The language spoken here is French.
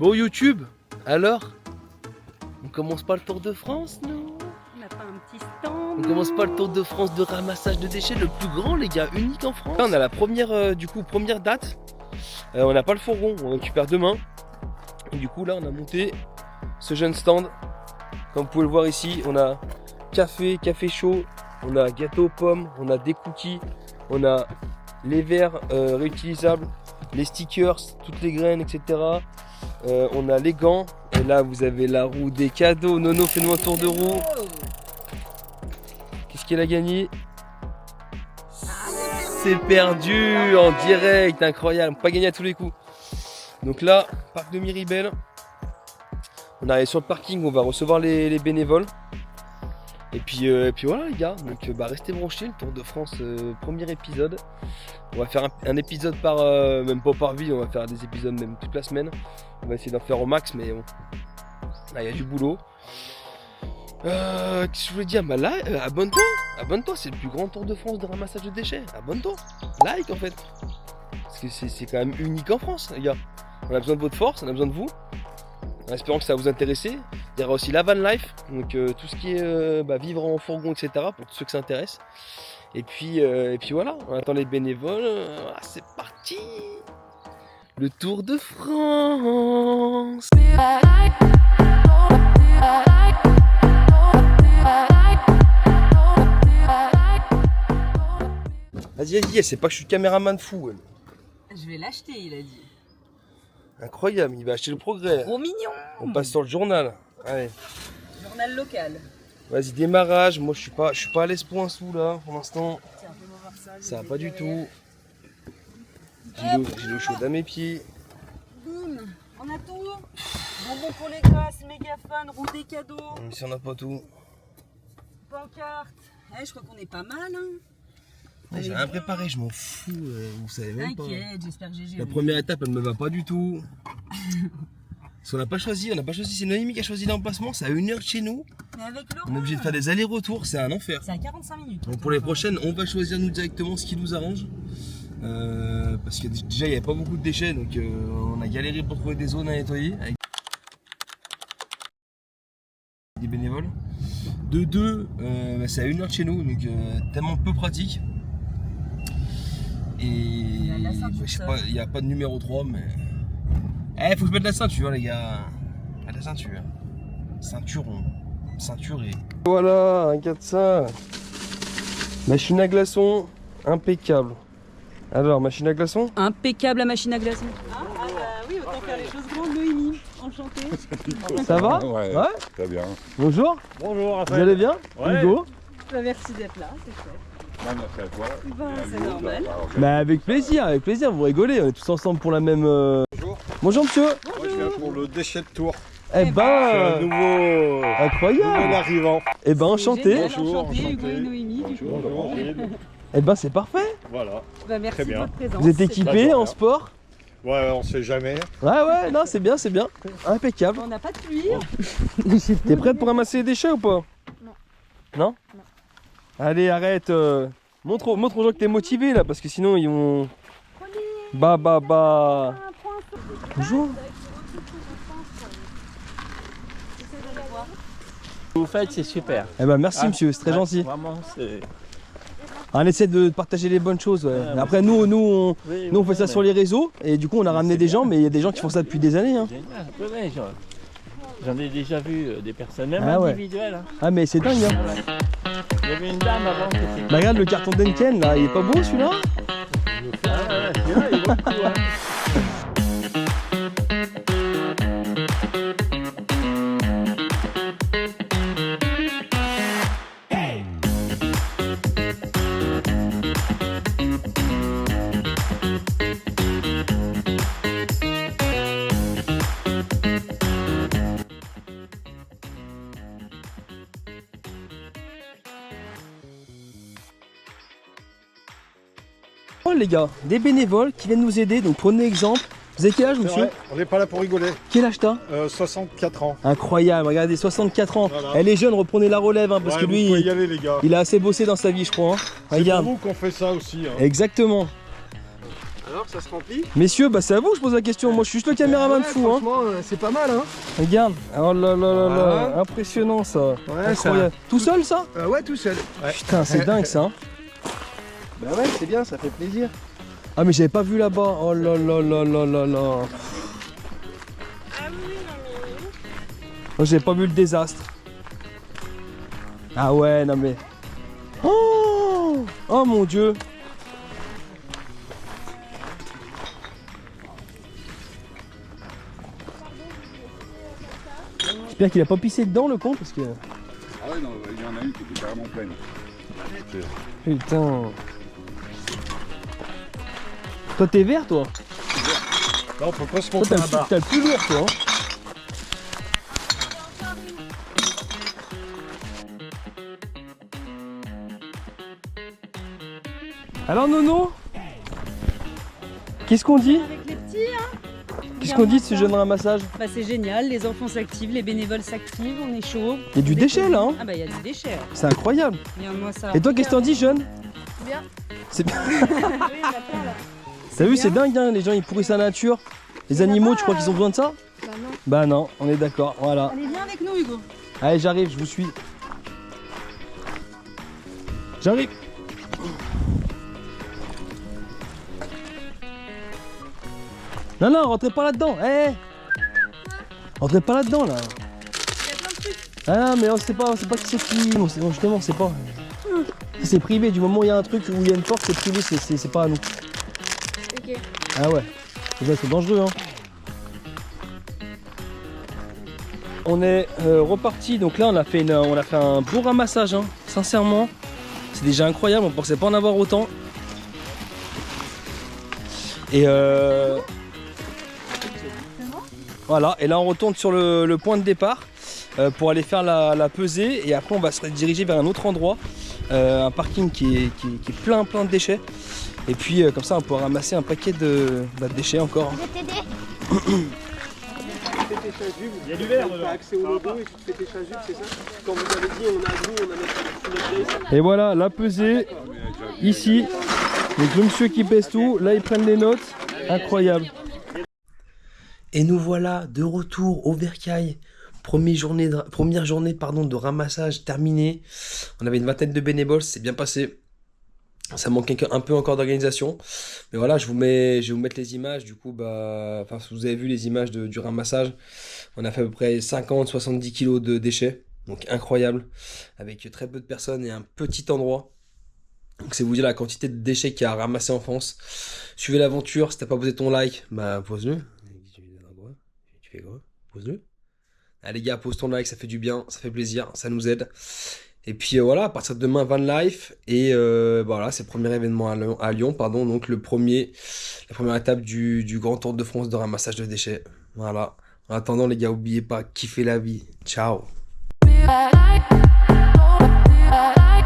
Bon YouTube, alors on commence pas le Tour de France, non? On n'a pas un petit stand? On commence pas le Tour de France de ramassage de déchets le plus grand, les gars, unique en France. Là, on a la première, première date. On n'a pas le fourgon, on récupère demain. Et du coup là on a monté ce jeune stand. Comme vous pouvez le voir ici, on a café chaud, on a gâteau aux pommes, on a des cookies, on a les verres réutilisables, les stickers, toutes les graines, etc. On a les gants. Et là vous avez la roue des cadeaux. Nono, fais-nous un tour de roue. Qu'est-ce qu'elle a gagné? C'est perdu en direct, incroyable, pas gagné à tous les coups. Donc là, parc de Miribel. On arrive sur le parking, on va recevoir les bénévoles. Et puis voilà les gars, donc restez branchés, le Tour de France, premier épisode. On va faire un épisode par, même pas par ville, on va faire des épisodes même toute la semaine. On va essayer d'en faire au max, mais bon, là il y a du boulot. Qu'est-ce que je voulais dire? Bah là, abonne-toi, c'est le plus grand Tour de France de ramassage de déchets. Abonne-toi, like en fait. Parce que c'est quand même unique en France les gars. On a besoin de votre force, on a besoin de vous. En espérant que ça va vous intéresser. Il y aura aussi la van life, donc tout ce qui est vivre en fourgon, etc. pour tous ceux que ça intéresse. Et puis voilà, on attend les bénévoles. C'est parti! Le Tour de France! Vas-y, c'est pas que je suis caméraman fou. Je vais l'acheter, il a dit. Incroyable, il va acheter le progrès. Trop mignon! On passe sur le journal. Allez. Journal local. Vas-y, démarrage. Moi, je suis pas à l'aise pour un sou là, pour l'instant. Tiens, fais-moi voir ça. Ça va pas du tout. J'ai l'eau chaude à mes pieds. Boum! On a tout! Bonbons pour les grasses, méga fun, roue des cadeaux, Même si on n'a pas tout. pancarte. Je crois qu'on est pas mal, hein? J'ai rien préparé, je m'en fous. Vous savez même pas. T'inquiète, j'espère que j'ai La première étape, elle me va pas du tout. Parce qu'on n'a pas choisi, c'est Noémie qui a choisi l'emplacement, c'est à 1 heure de chez nous. Mais avec Laurent, On est obligé de faire des allers-retours, c'est un enfer. c'est à 45 minutes. Donc pour les prochaines, on va choisir nous directement ce qui nous arrange. Parce que déjà il n'y avait pas beaucoup de déchets, donc on a galéré pour trouver des zones à nettoyer avec des bénévoles. De deux, c'est à 1 heure de chez nous, donc tellement peu pratique. Et je sais pas, il n'y a pas de numéro 3, mais. Faut que je mette la ceinture, les gars. La ceinture. Ceinturé. Voilà, regarde ça. Machine à glaçons, impeccable. Alors, machine à glaçons? Impeccable la machine à glaçons. Oui, autant faire les choses grandes, Noémie. Enchantée. Ça va? Ouais, très bien. Bonjour. Bonjour, Vous allez bien? Ouais. Hugo? Merci d'être là, c'est chouette. Merci à toi. C'est normal. Avec plaisir, vous rigolez, on est tous ensemble pour la même. Bonjour. Bonjour monsieur. Moi je viens pour le déchet de Tours. Eh C'est ben, un nouveau incroyable. arrivant. Eh ben, enchanté. Génial, Bonjour, enchanté, Hugo enchanté. et Noémie. Du coup. Bonjour, Gilles. Eh ben, c'est parfait. Voilà. Merci Très de bien. votre présence. Vous êtes équipé Bah, en sport? Ouais, on sait jamais. Ouais, non, c'est bien. Impeccable. On n'a pas de pluie. T'es prête pour ramasser les déchets ou pas? Non. Non? Allez, arrête. Montre aux gens que t'es motivé là, parce que sinon ils vont. Bah. Bonjour. Vous faites, c'est super. Eh ben, merci monsieur, c'est très gentil. Vraiment, c'est. On essaie de partager les bonnes choses. Ouais. Après, nous, on fait ça sur les réseaux et du coup, on a ramené des gens, mais il y a des gens qui font ça depuis des années. Hein. Génial. Ouais, j'en ai déjà vu des personnes, même Ah ouais. individuelles. Hein. Ah, mais c'est dingue. Hein. Il y avait une dame avant qui était. Bah, regarde le carton d'Enken là, il est pas beau celui-là? Celui-là, il vaut le coup. Hein. Oh les gars, des bénévoles qui viennent nous aider, donc prenez exemple. Vous avez quel âge monsieur? On n'est pas là pour rigoler. Quel âge t'as? 64 ans. Incroyable, regardez, 64 ans. Voilà. Elle est jeune, reprenez la relève, hein, parce que Vous lui, pouvez y aller les gars. il a assez bossé dans sa vie je crois. Hein. C'est Regarde. pour vous qu'on fait ça aussi. Hein. Exactement. Alors, ça se remplit? Messieurs, bah c'est à vous que je pose la question. Moi, je suis juste le caméraman fou. Hein. Franchement, c'est pas mal, hein. Regarde. Oh là là là là. Voilà. Impressionnant ça. Ouais, Incroyable. Tout seul ça? Ouais, tout seul. Ouais. Putain, c'est dingue ça. Hein. Bah ouais, c'est bien, ça fait plaisir. Ah, mais j'avais pas vu là-bas. Oh là là là là là là. Ah oui, non mais... Moi, j'avais pas vu le désastre. Ah ouais, non mais. Oh, oh mon dieu. J'espère qu'il a pas pissé dedans le con parce que. Ah ouais, non, il y en a une qui était carrément pleine. Putain. Toi t'es vert toi? Non, faut pas se Toi monter la barre. t'as le plus lourd toi. Hein. Alors Nono, qu'est-ce qu'on dit? Avec les petits, hein. Qu'est-ce qu'on dit de ce jeune ramassage? Bah c'est génial, les enfants s'activent, les bénévoles s'activent, on est chaud. Il y a du déchet là hein. Ah bah il y a du déchet. C'est incroyable. Regarde-moi ça. Et toi qu'est-ce que t'en dis jeune? Bien. C'est bien. Oui, on a plein là. T'as vu bien. c'est dingue hein, les gens ils pourrissent la nature. Les Mais animaux là-bas, tu crois qu'ils ont besoin de ça? Bah non. Bah non, on est d'accord, voilà. Allez, viens avec nous Hugo. Allez j'arrive, je vous suis. J'arrive. Non non, rentrez pas là-dedans, rentrez pas là-dedans là. Il y a plein de trucs. Ah non mais c'est pas qui c'est qui, bon, justement c'est pas. C'est privé, du moment où il y a un truc où il y a une porte c'est privé, c'est pas à nous. Ok. Ah ouais, c'est dangereux hein. On est reparti, donc là on a fait un beau ramassage hein, sincèrement. C'est déjà incroyable, on pensait pas en avoir autant. Et voilà, et là on retourne sur le point de départ pour aller faire la pesée et après on va se diriger vers un autre endroit, un parking qui est plein de déchets. Et puis comme ça on pourra ramasser un paquet de déchets encore. Il y a du verre, tu as accès au logo et tu te fais tes chasubles, c'est ça? Quand vous avez dit, on a notre place. Et voilà, la pesée, ici. Donc le monsieur qui pèse tout, là ils prennent les notes, incroyable. Et nous voilà de retour au Bercail. Première journée de ramassage terminée. On avait une vingtaine de bénévoles, c'est bien passé. Ça manquait un peu encore d'organisation. Mais voilà, je vais vous mettre les images. Du coup, enfin, si vous avez vu les images du ramassage, on a fait à peu près 50-70 kilos de déchets. Donc incroyable. Avec très peu de personnes et un petit endroit. Donc c'est vous dire la quantité de déchets qu'il y a à ramasser en France. Suivez l'aventure. Si t'as pas posé ton like, bah pose-le. Tu fais quoi? Pose-le. Allez les gars, pose ton like, ça fait du bien, ça fait plaisir, ça nous aide. Et puis voilà, à partir de demain, van life. Et voilà, c'est le premier événement à Lyon, pardon. Donc la première étape du grand tour de France de ramassage de déchets. Voilà. En attendant les gars, n'oubliez pas, kiffez la vie. Ciao. I like